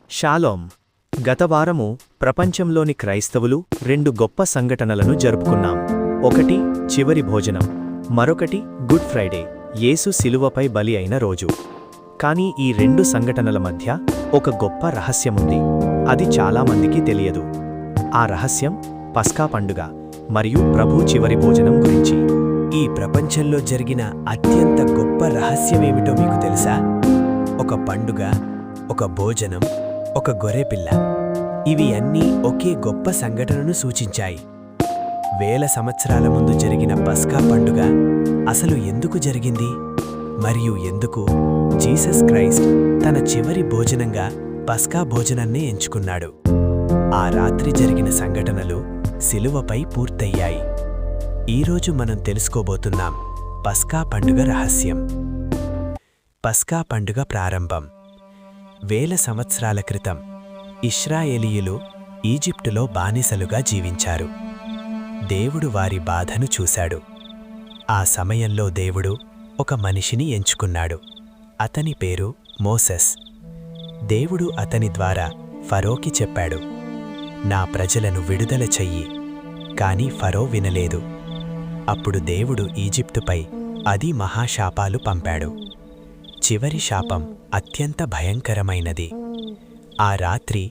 Shalom. గత వారము ప్రపంచంలోని క్రైస్తవులు రెండు గొప్ప సంఘటనలను జరుపుకున్నాం. ఒకటి చివరి భోజనం, మరొకటి గుడ్ ఫ్రైడే, యేసు శిలువపై బలి అయిన రోజు. కానీ ఈ రెండు సంఘటనల మధ్య ఒక గొప్ప రహస్యముంది. అది చాలామందికి తెలియదు. ఆ రహస్యం పస్కా పండుగ మరియు ప్రభు చివరి భోజనం గురించి. ఈ ప్రపంచంలో జరిగిన అత్యంత గొప్ప రహస్యమేమిటో మీకు తెలుసా? ఒక పండుగ, ఒక భోజనం, ఒక గొర్రెపిల్ల. ఇవి అన్నీ ఒకే గొప్ప సంఘటనను సూచించాయి. వేల సంవత్సరాల ముందు జరిగిన పస్కా పండుగ అసలు ఎందుకు జరిగింది? మరియు ఎందుకు జీసస్ క్రైస్ట్ తన చివరి భోజనంగా పస్కా భోజనాన్నే ఎంచుకున్నాడు? ఆ రాత్రి జరిగిన సంఘటనలు శిలువపై పూర్తయ్యాయి. ఈరోజు మనం తెలుసుకోబోతున్నాం పస్కా పండుగ రహస్యం. పస్కా పండుగ ప్రారంభం. వేల సంవత్సరాల క్రితం ఇశ్రాయేలీయులు ఈజిప్టులో బానిసలుగా జీవించారు. దేవుడు వారి బాధను చూశాడు. ఆ సమయంలో దేవుడు ఒక మనిషిని ఎంచుకున్నాడు. అతని పేరు మోసెస్. దేవుడు అతని ద్వారా ఫరోకి చెప్పాడు, నా ప్రజలను విడుదల చెయ్యి. కాని ఫరో వినలేదు. అప్పుడు దేవుడు ఈజిప్టుపై 10 మహాశాపాలు పంపాడు. చివరి శాపం అత్యంత భయంకరమైనది. ఆ రాత్రి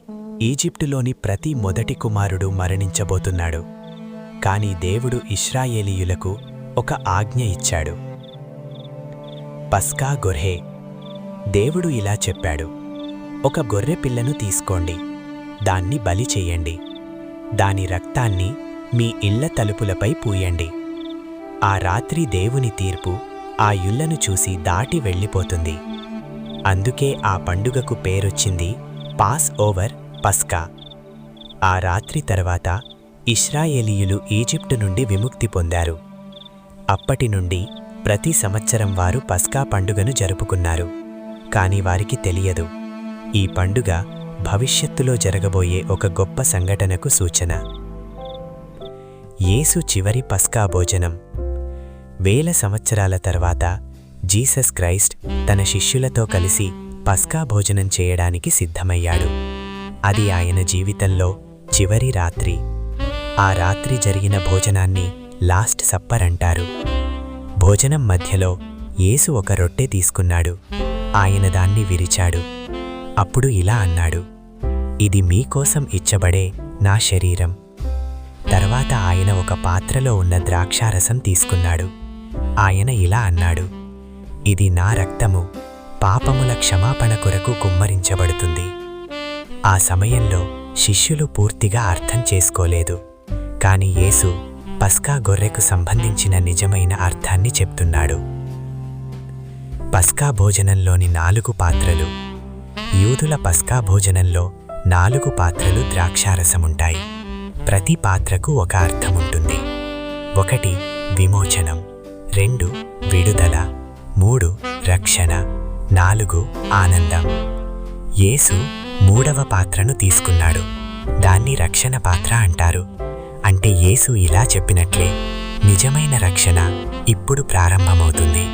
ఈజిప్టులోని ప్రతి మొదటి కుమారుడు మరణించబోతున్నాడు. కాని దేవుడు ఇశ్రాయేలీయులకు ఒక ఆజ్ఞ ఇచ్చాడు. పస్కా గొర్రె. దేవుడు ఇలా చెప్పాడు, ఒక గొర్రె పిల్లను తీసుకోండి, దాన్ని బలి చెయ్యండి. దాని రక్తాన్ని మీ ఇళ్ల తలుపులపై పూయండి. ఆ రాత్రి దేవుని తీర్పు ఆ ఇళ్లను చూసి దాటి వెళ్ళిపోతుంది. అందుకే ఆ పండుగకు పేరొచ్చింది పాస్ ఓవర్, పస్కా. ఆ రాత్రి తర్వాత ఇశ్రాయేలీయులు ఈజిప్టు నుండి విముక్తి పొందారు. అప్పటి నుండి ప్రతి సంవత్సరం వారు పస్కా పండుగను జరుపుకున్నారు. కాని వారికి తెలియదు, ఈ పండుగ భవిష్యత్తులో జరగబోయే ఒక గొప్ప సంఘటనకు సూచన. యేసు చివరి పస్కా భోజనం. వేల సంవత్సరాల తర్వాత జీసస్ క్రైస్ట్ తన శిష్యులతో కలిసి పస్కా భోజనం చేయడానికి సిద్ధమయ్యాడు. అది ఆయన జీవితంలో చివరి రాత్రి. ఆ రాత్రి జరిగిన భోజనాన్ని లాస్ట్ సప్పర్ అంటారు. భోజనం మధ్యలో యేసు ఒక రొట్టె తీసుకున్నాడు. ఆయన దాన్ని విరిచాడు. అప్పుడు ఇలా అన్నాడు, ఇది మీకోసం ఇచ్చబడే నా శరీరం. తర్వాత ఆయన ఒక పాత్రలో ఉన్న ద్రాక్షారసం తీసుకున్నాడు. ఆయన ఇలా అన్నాడు, ఇది నా రక్తము, పాపముల క్షమాపణ కొరకు కుమ్మరించబడుతుంది. ఆ సమయంలో శిష్యులు పూర్తిగా అర్థం చేసుకోలేదు. కాని యేసు పస్కా గొర్రెకు సంబంధించిన నిజమైన అర్థాన్ని చెప్తున్నాడు. పస్కా భోజనంలోని 4 పాత్రలు. యూదుల పస్కా భోజనంలో 4 పాత్రలు ద్రాక్షారసముంటాయి. ప్రతి పాత్రకు ఒక అర్థముంటుంది. 1 విమోచనం, 2 విడుదల, 3 రక్షణ, 4 ఆనందం. యేసు 3వ పాత్రను తీసుకున్నాడు. దాన్ని రక్షణ పాత్ర అంటారు. అంటే యేసు ఇలా చెప్పినట్లే, నిజమైన రక్షణ ఇప్పుడు ప్రారంభమవుతుంది.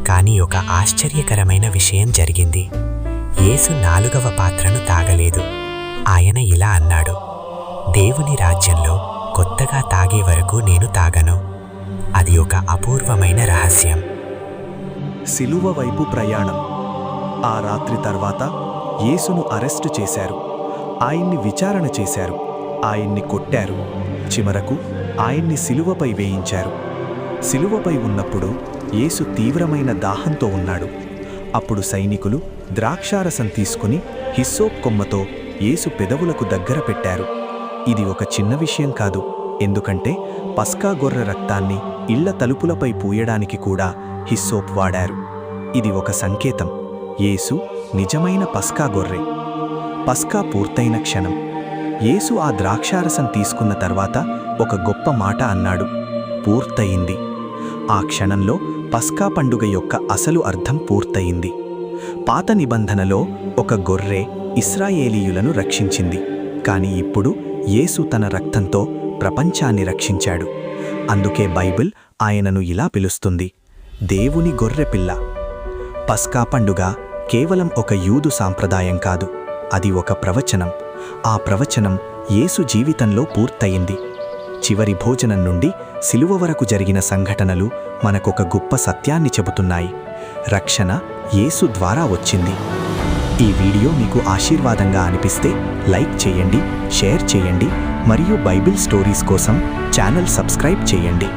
కానీ ఒక ఆశ్చర్యకరమైన విషయం జరిగింది. యేసు 4వ పాత్రను తాగలేదు. ఆయన ఇలా అన్నాడు, దేవుని రాజ్యంలో కొత్తగా తాగే వరకు నేను తాగను. అది ఒక అపూర్వమైన రహస్యం. శిలువ వైపు ప్రయాణం. ఆ రాత్రి తర్వాత యేసును అరెస్టు చేశారు. ఆయన్ని విచారణ చేశారు. ఆయన్ని కొట్టారు. చివరకు ఆయన్ని శిలువపై వేయించారు. శిలువపై ఉన్నప్పుడు యేసు తీవ్రమైన దాహంతో ఉన్నాడు. అప్పుడు సైనికులు ద్రాక్షారసం తీసుకుని హిస్సోప్ కొమ్మతో యేసు పెదవులకు దగ్గర పెట్టారు. ఇది ఒక చిన్న విషయం కాదు. ఎందుకంటే పస్కా గొర్రె రక్తాన్ని ఇళ్ల తలుపులపై పూయడానికి కూడా హిస్సోప్ వాడారు. ఇది ఒక సంకేతం. యేసు నిజమైన పస్కా గొర్రె. పస్కా పూర్తయిన క్షణం. యేసు ఆ ద్రాక్షారసం తీసుకున్న తర్వాత ఒక గొప్ప మాట అన్నాడు, పూర్తయింది. ఆ క్షణంలో పస్కా పండుగ యొక్క అసలు అర్థం పూర్తయింది. పాత నిబంధనలో ఒక గొర్రె ఇశ్రాయేలీయులను రక్షించింది. కాని ఇప్పుడు యేసు తన రక్తంతో ప్రపంచాన్ని రక్షించాడు. అందుకే బైబిల్ ఆయనను ఇలా పిలుస్తుంది, దేవుని గొర్రెపిల్ల. పస్కా పండుగ కేవలం ఒక యూదు సాంప్రదాయం కాదు, అది ఒక ప్రవచనం. ఆ ప్రవచనం యేసు జీవితంలో పూర్తయింది. చివరి భోజనం నుండి సిలువ వరకు జరిగిన సంఘటనలు మనకొక గొప్ప సత్యాన్ని చెబుతున్నాయి. రక్షణ యేసు ద్వారా వచ్చింది. ఈ వీడియో మీకు ఆశీర్వాదంగా అనిపిస్తే లైక్ చేయండి, షేర్ చేయండి మరియు బైబిల్ స్టోరీస్ కోసం ఛానల్ సబ్స్క్రైబ్ చేయండి.